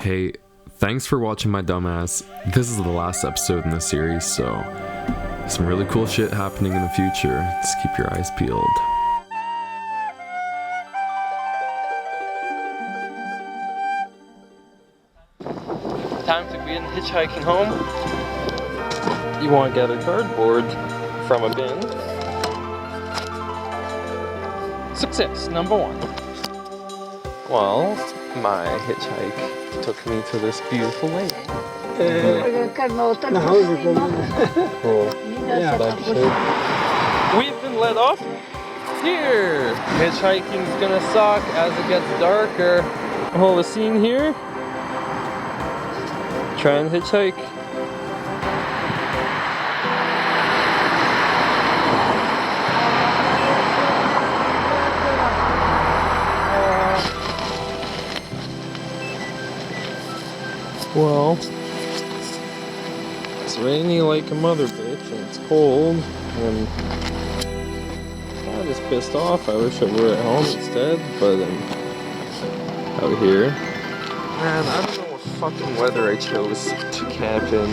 Hey, thanks for watching my dumbass. This is the last episode in the series, so some really cool shit happening in the future. Just keep your eyes peeled. Time to begin hitchhiking home. You want to gather cardboard from a bin. Success number 1. Well, my hitchhike took me to this beautiful lake. Cool. We've been let off here. Hitchhiking's gonna suck as it gets darker. Hold the scene here. Try and hitchhike. Well, it's rainy like a mother bitch and it's cold and I'm just pissed off. I wish I were at home instead, but I'm out here. Man, I don't know what fucking weather I chose to camp in.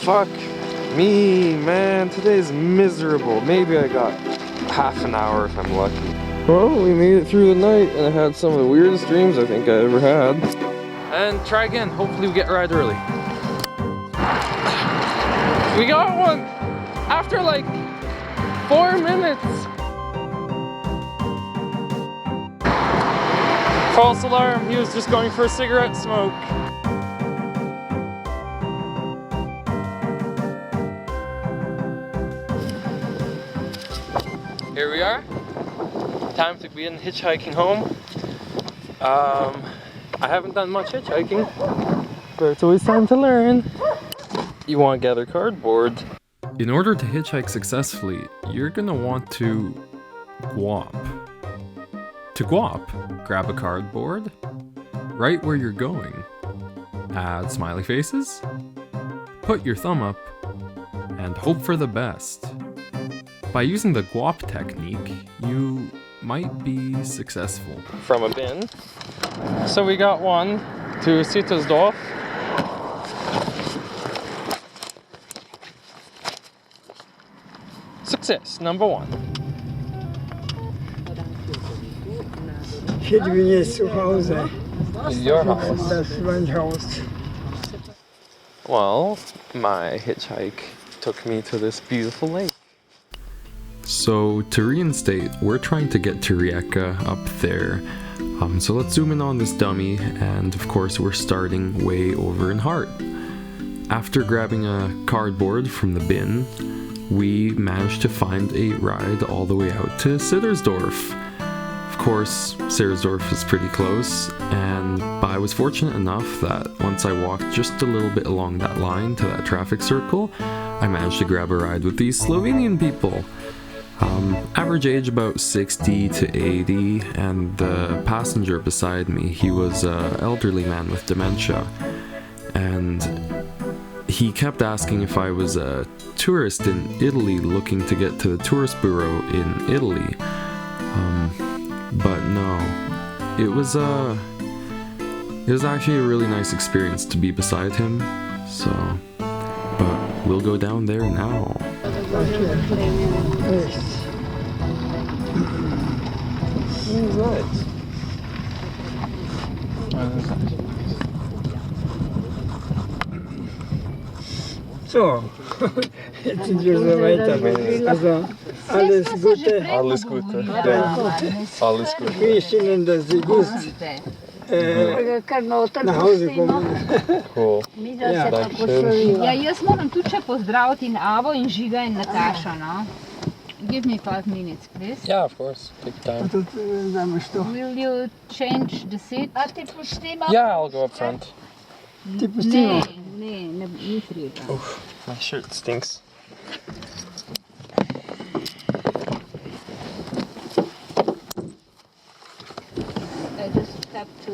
Fuck me, man. Today's miserable. Maybe I got half an hour if I'm lucky. Well, we made it through the night and I had some of the weirdest dreams I think I ever had. And try again. Hopefully we get a ride early. We got one! After like 4 minutes! False alarm, he was just going for a cigarette smoke. Here we are. Time to begin hitchhiking home. I haven't done much hitchhiking, but it's always time to learn. You want to gather cardboard. In order to hitchhike successfully, you're gonna want to guap. To guap, grab a cardboard, right where you're going, add smiley faces, put your thumb up, and hope for the best. By using the guap technique, you might be successful. From a bin. So we got one to Sittersdorf. Success number 1. Hedwig zu Hause. This is your house. Das ist mein Haus. Well, my hitchhike took me to this beautiful lake. So to reinstate, we're trying to get to Rijeka up there. So let's zoom in on this dummy, and of course we're starting way over in Hart. After grabbing a cardboard from the bin, we managed to find a ride all the way out to Sittersdorf. Of course, Sittersdorf is pretty close, and I was fortunate enough that once I walked just a little bit along that line to that traffic circle, I managed to grab a ride with these Slovenian people. Average age about 60 to 80, and the passenger beside me, he was an elderly man with dementia, and he kept asking if I was a tourist in Italy looking to get to the tourist bureau in Italy, but no, it was actually a really nice experience to be beside him, so, but we'll go down there now. Right. So, jetzt sind wir so weiter. Also, alles Gute. Alles Gute. Alles Gute. Wir Ihnen, dass Sie gut nach Hause kommen. Cool. Ja, Dankeschön. Ja, jaz moram tudi še pozdraviti in Avo in Žiga in Nataša, no? Give me 5 minutes, please. Yeah, of course. Take time. тут знаем, что. Will you change the seat? Yeah, I'll go up front. Ты пустила? Не treba. Oof, my shirt stinks. I just have to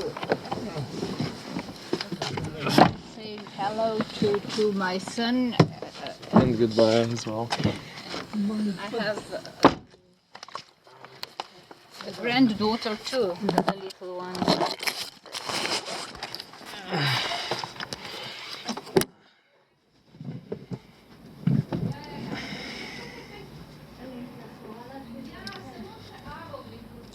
say hello to my son. And goodbye as well. I have The granddaughter too, the little one.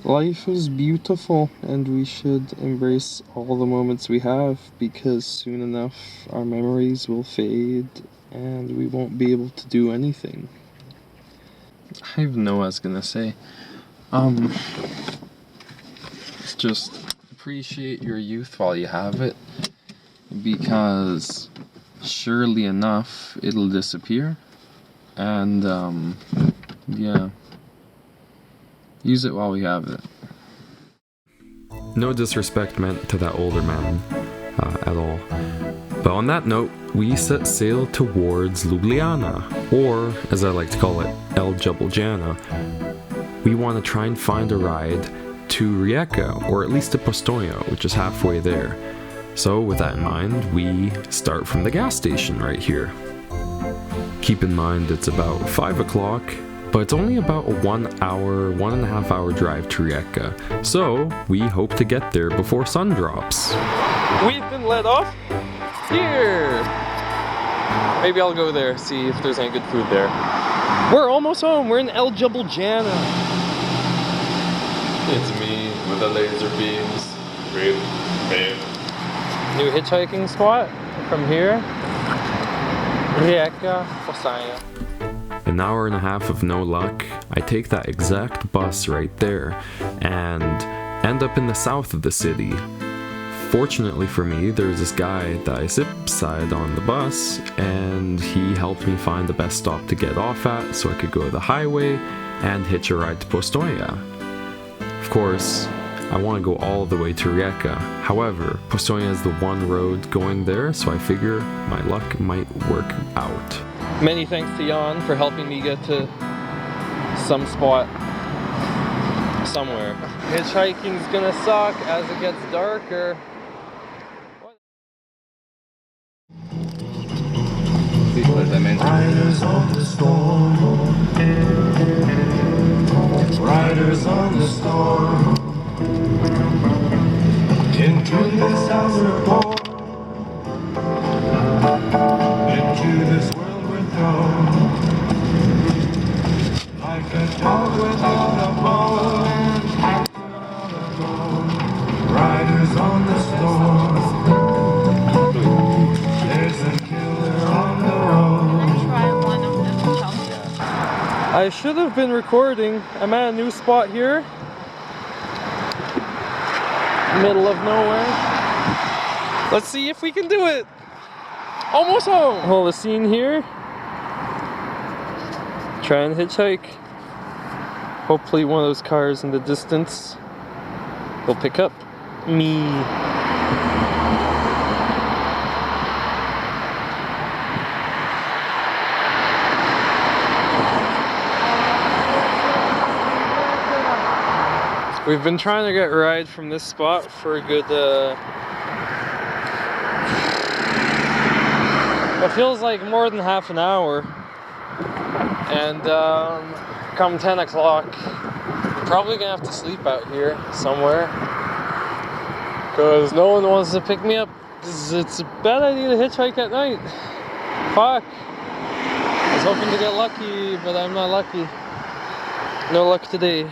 Life is beautiful and we should embrace all the moments we have because soon enough our memories will fade and we won't be able to do anything. I even know what I was gonna say. Just appreciate your youth while you have it because surely enough it'll disappear and yeah. Use it while we have it. No disrespect meant to that older man at all. But on that note, we set sail towards Ljubljana, or as I like to call it, Ljubljana. We want to try and find a ride to Rijeka, or at least to Postojna, which is halfway there. So with that in mind, we start from the gas station right here. Keep in mind it's about 5 o'clock, but it's only about a 1.5 hour drive to Rijeka, so we hope to get there before sun drops. We've been let off here! Maybe I'll go there, see if there's any good food there. We're almost home, we're in Ljubljana. It's me with the laser beams. New hitchhiking spot from here. Rijeka, Postojna. An hour and a half of no luck, I take that exact bus right there and end up in the south of the city. Fortunately for me, there's this guy that I sit beside on the bus and he helped me find the best stop to get off at so I could go to the highway and hitch a ride to Postojna. Of course, I want to go all the way to Rijeka. However, Postojna is the one road going there, so I figure my luck might work out. Many thanks to Jan for helping me get to some spot somewhere. Hitchhiking's gonna suck as it gets darker. Riders on the storm. Riders on the storm. Into this outer port. Into this world we're thrown. Like a dog without a bone. Without a bone. Riders on the storm. There's a killer on the road. Try one of them. I should have been recording. I'm at a new spot here. Middle of nowhere. Let's see if we can do it. Almost home. Hold the scene here. Try and hitchhike. Hopefully one of those cars in the distance will pick up me. We've been trying to get a ride from this spot for a good, it feels like more than half an hour. And come 10 o'clock, I'm probably gonna have to sleep out here somewhere. Because no one wants to pick me up. It's a bad idea to hitchhike at night. Fuck. I was hoping to get lucky, but I'm not lucky. No luck today.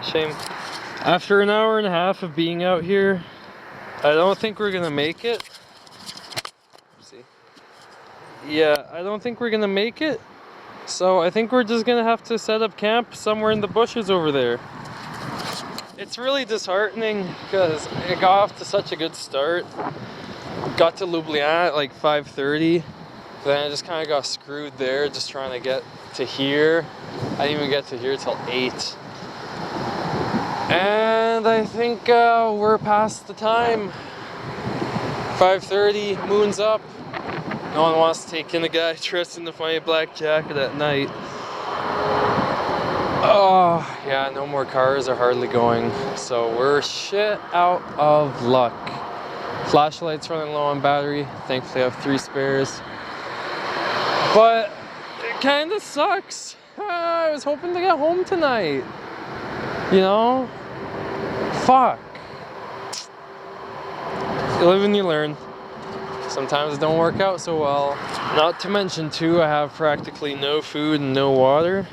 Shame. After an hour and a half of being out here, I don't think we're gonna make it. See? Yeah, I don't think we're gonna make it. So I think we're just gonna have to set up camp somewhere in the bushes over there. It's really disheartening because I got off to such a good start. Got to Ljubljana at like 5:30. Then I just kind of got screwed there just trying to get to here. I didn't even get to here till 8. And I think we're past the time. 5:30, moon's up. No one wants to take in a guy dressed in the funny black jacket at night. Oh, yeah, no more cars are hardly going. So we're shit out of luck. Flashlight's running low on battery. Thankfully I have 3 spares. But it kind of sucks. I was hoping to get home tonight. You know? Fuck. You live and you learn. Sometimes it don't work out so well. Not to mention too, I have practically no food and no water.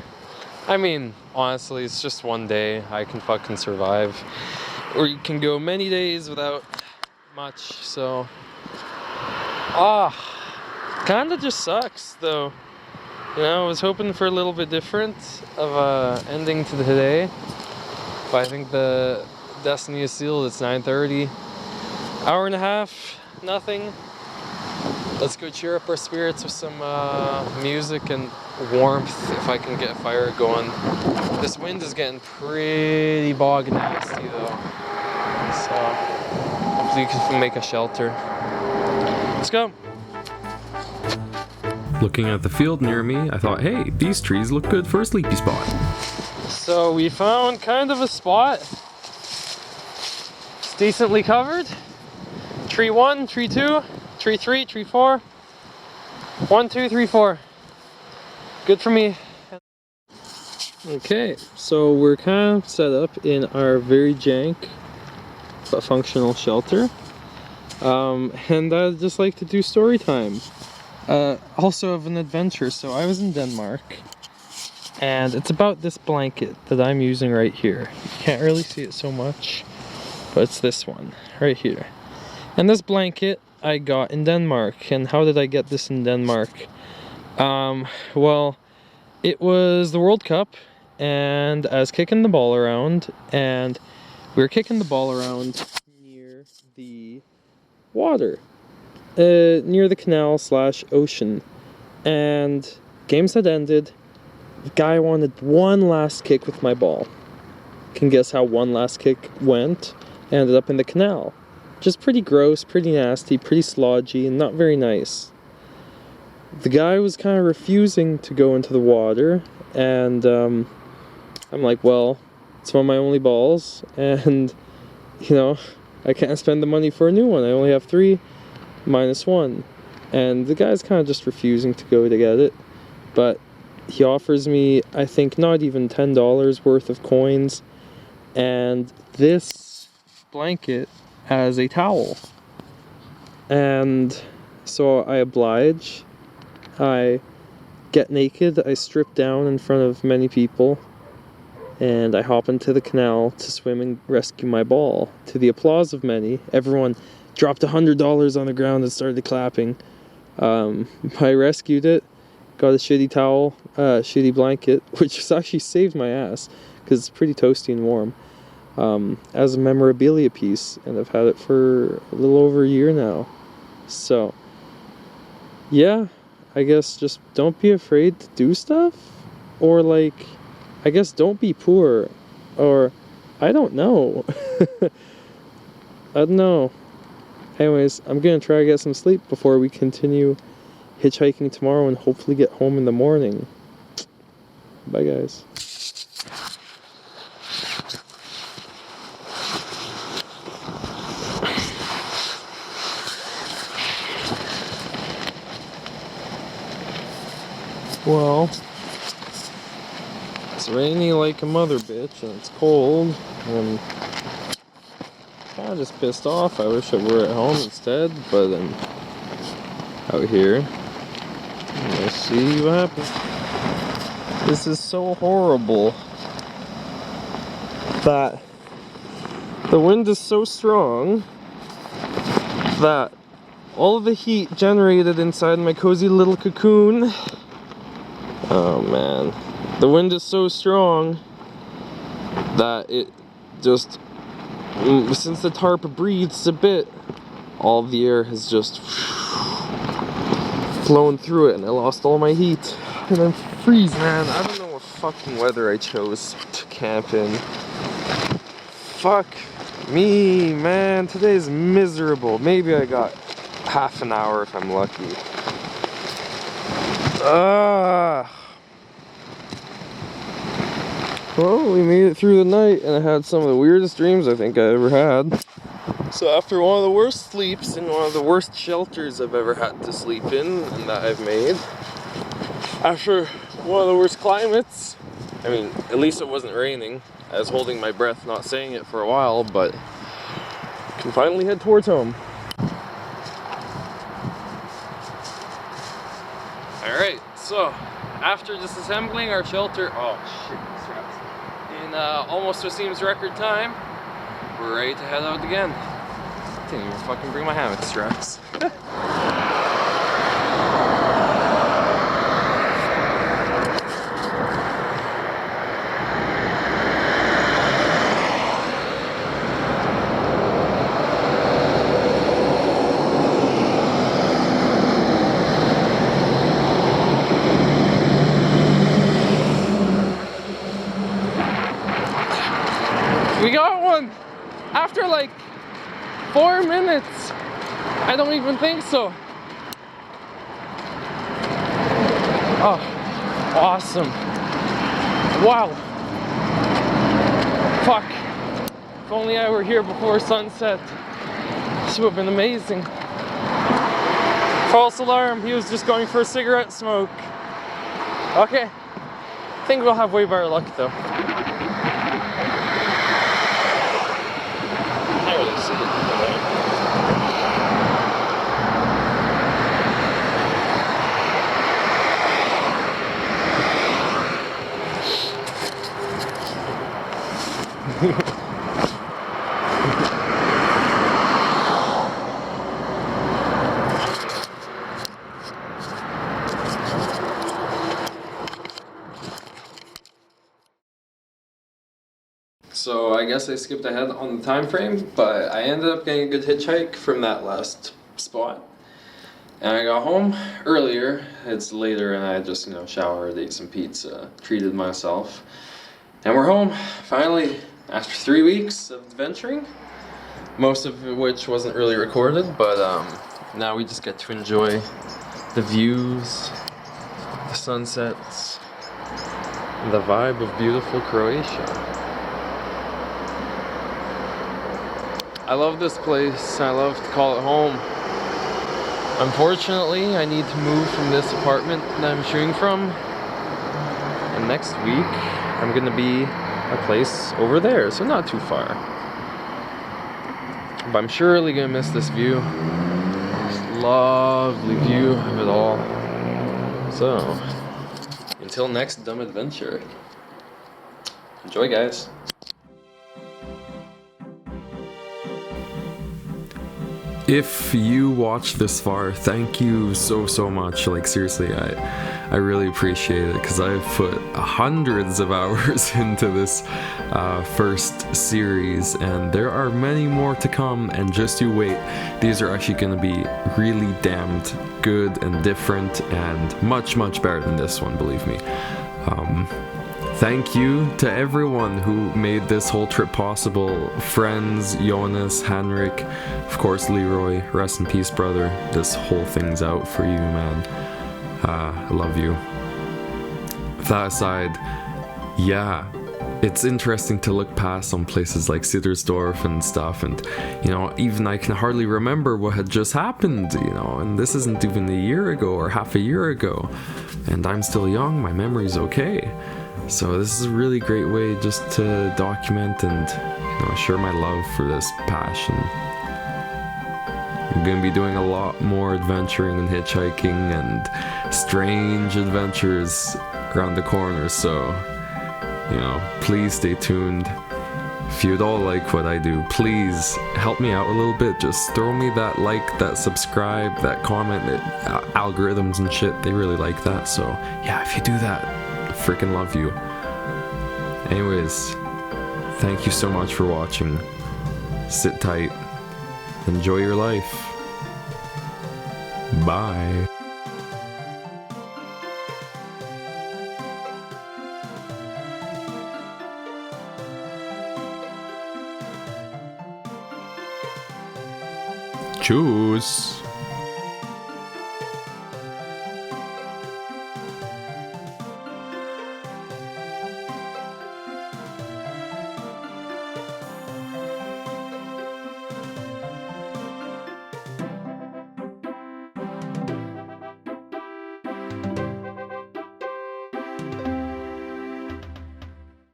I mean, honestly, it's just one day. I can fucking survive. Or you can go many days without much, so. Kinda just sucks though. You know, I was hoping for a little bit different of a ending to the day. But I think the destiny is sealed. It's 9:30. Hour and a half, nothing. Let's go cheer up our spirits with some music and warmth if I can get a fire going. This wind is getting pretty bog nasty though. So hopefully you can make a shelter. Let's go. Looking at the field near me, I thought, hey, these trees look good for a sleepy spot. So we found kind of a spot. It's decently covered. Tree 1, tree 2, tree 3, tree 4. 1, 2, 3, 4. Good for me. Okay, so we're kind of set up in our very jank but functional shelter. And I'd just like to do story time. Also of an adventure. So I was in Denmark, and it's about this blanket that I'm using right here. You can't really see it so much, but it's this one right here. And this blanket I got in Denmark. And how did I get this in Denmark? Well, it was the World Cup, and I was kicking the ball around, and we were kicking the ball around near the water. Near the canal / ocean, and games had ended. The guy wanted one last kick with my ball. Can guess how one last kick went? Ended up in the canal. Just pretty gross, pretty nasty, pretty slodgy, and not very nice. The guy was kind of refusing to go into the water, and I'm like, well, it's one of my only balls, and you know, I can't spend the money for a new one. I only have 3. -1, and the guy's kind of just refusing to go to get it, but he offers me, I think, not even $10 worth of coins, and this blanket has a towel, and so I oblige. I get naked, I strip down in front of many people, and I hop into the canal to swim and rescue my ball. To the applause of many, everyone dropped $100 on the ground and started clapping. I rescued it, got a shitty towel, shitty blanket, which has actually saved my ass, because it's pretty toasty and warm, as a memorabilia piece, and I've had it for a little over a year now. So, yeah, I guess just don't be afraid to do stuff, or like, I guess don't be poor, or I don't know. I don't know. Anyways, I'm gonna try to get some sleep before we continue hitchhiking tomorrow and hopefully get home in the morning. Bye, guys. Well, it's rainy like a mother bitch, and it's cold, and I'm just pissed off. I wish I were at home instead, but I'm out here. Let's see what happens. This is so horrible that the wind is so strong that all of the heat generated inside my cozy little cocoon. Oh man. The wind is so strong that it just, since the tarp breathes a bit, all the air has just flown through it, and I lost all my heat. And I'm freezing, man. I don't know what fucking weather I chose to camp in. Fuck me, man. Today's miserable. Maybe I got half an hour if I'm lucky. Well, we made it through the night, and I had some of the weirdest dreams I think I ever had. So after one of the worst sleeps in one of the worst shelters I've ever had to sleep in and that I've made, after one of the worst climates I mean, at least it wasn't raining. I was holding my breath not saying it for a while, but can finally head towards home. Alright, so after disassembling our shelter, oh shit, straps, in almost what seems record time, we're ready to head out again. I didn't even fucking bring my hammock straps. We got one! After like 4 minutes! I don't even think so. Oh, awesome. Wow. Fuck. If only I were here before sunset. This would have been amazing. False alarm, he was just going for a cigarette smoke. Okay. I think we'll have way better luck though. So I guess I skipped ahead on the time frame, but I ended up getting a good hitchhike from that last spot. And I got home earlier. It's later and I just, showered, ate some pizza, treated myself. And we're home, finally, after 3 weeks of adventuring. Most of which wasn't really recorded, but now we just get to enjoy the views, the sunsets, the vibe of beautiful Croatia. I love this place. I love to call it home. Unfortunately, I need to move from this apartment that I'm shooting from. And next week, I'm gonna be a place over there, so not too far. But I'm surely gonna miss this view. This lovely view of it all. So, until next dumb adventure. Enjoy, guys. If you watched this far, thank you so much. Like seriously, I really appreciate it because I've put hundreds of hours into this first series, and there are many more to come. And just you wait, these are actually going to be really damned good and different, and much better than this one, believe me. Thank you to everyone who made this whole trip possible. Friends, Jonas, Henrik, of course Leroy, rest in peace brother. This whole thing's out for you, man. I love you. That aside, yeah, it's interesting to look past on places like Siddersdorf and stuff, and even I can hardly remember what had just happened, and this isn't even a year ago or half a year ago, and I'm still young, my memory's okay. So this is a really great way just to document and share my love for this passion. I'm going to be doing a lot more adventuring and hitchhiking and strange adventures around the corner, so please stay tuned. If you'd all like what I do, please help me out a little bit. Just throw me that like, that subscribe, that comment. Algorithms and shit, they really like that, so yeah, if you do that, freaking love you. Anyways, thank you so much for watching. Sit tight. Enjoy your life. Bye. Tschüss.